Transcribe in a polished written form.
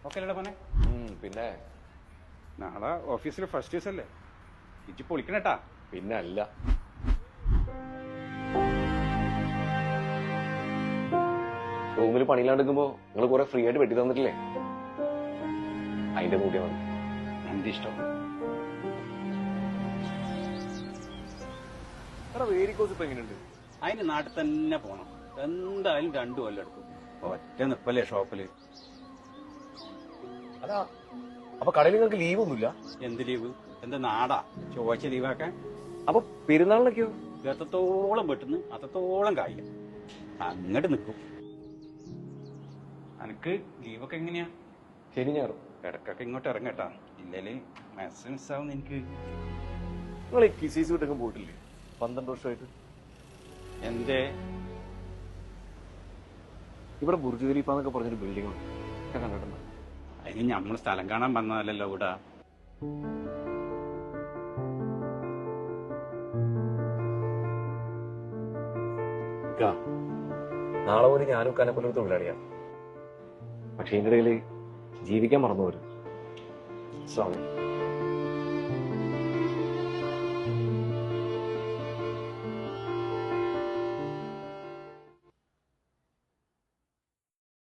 Okay അല്ലേ പോനെ? പിന്നെ നാളെ ഓഫീസിൽ ഫസ്റ്റ് ദിവസം അല്ലേ, ഇജ്ജ് പൊളിക്കണേട്ടാ. പിന്നെ അല്ല, റൂമിൽ പണിയിലാണ്ടിരിക്കുമ്പോ നിങ്ങൾ കുറെ ഫ്രീ ആയിട്ട് വെട്ടി തന്നിട്ടില്ലേ, അതിന്റെ കൂട്ടിയാ മതി. എന്റെ ഇഷ്ടം. വേരിക്കോസ് ഇപ്പൊ എങ്ങനെയുണ്ട്? അതിന് നാട്ടിൽ തന്നെ പോണം. എന്തായാലും 2 കൊല്ലം എടുക്കും. ഒറ്റ നിപ്പല്ലേ ഷോപ്പില്. അതാ അപ്പൊ കടയിൽ നിങ്ങൾക്ക് ലീവ് ഒന്നുമില്ല? എന്ത് ലീവ്? എന്താ നാടാ ചൊവ്വാഴ്ച ലീവാക്കാൻ? അപ്പൊ പെരുന്നാളിനൊക്കെയോ? എത്രത്തോളം വെട്ടുന്നു അത്രത്തോളം കായില്ല. അങ്ങോട്ട് നിൽക്കും. അനക്ക് ലീവൊക്കെ എങ്ങനെയാ? ശനി ഞായറും ഇടക്കൊക്കെ ഇങ്ങോട്ട് ഇറങ്ങട്ടാ, ഇല്ലേല് മെസ്സ് മിസ്സാവുന്ന എനിക്ക്. നിങ്ങൾ ഈ കിസീസ് വീട്ടൊക്കെ പോയിട്ടില്ലേ 12 വർഷമായിട്ട്? എന്തേ? ഇവിടെ ബുർജ് ഖലീഫ എന്നൊക്കെ പറഞ്ഞൊരു ബിൽഡിംഗ് ഉണ്ട്, ഞാൻ കണ്ടിട്ടുണ്ട്. അതിന് നമ്മൾ സ്ഥലം കാണാൻ വന്നതല്ലല്ലോ ഇവിടെ. നാളെ പോലെ ഞാനും കനക്കൊല്ലൊരു തൊഴിലാളിയാണ്, പക്ഷെ ഇതിന്റെ ഇടയിൽ ജീവിക്കാൻ മറന്നു വരും. സ്വാമി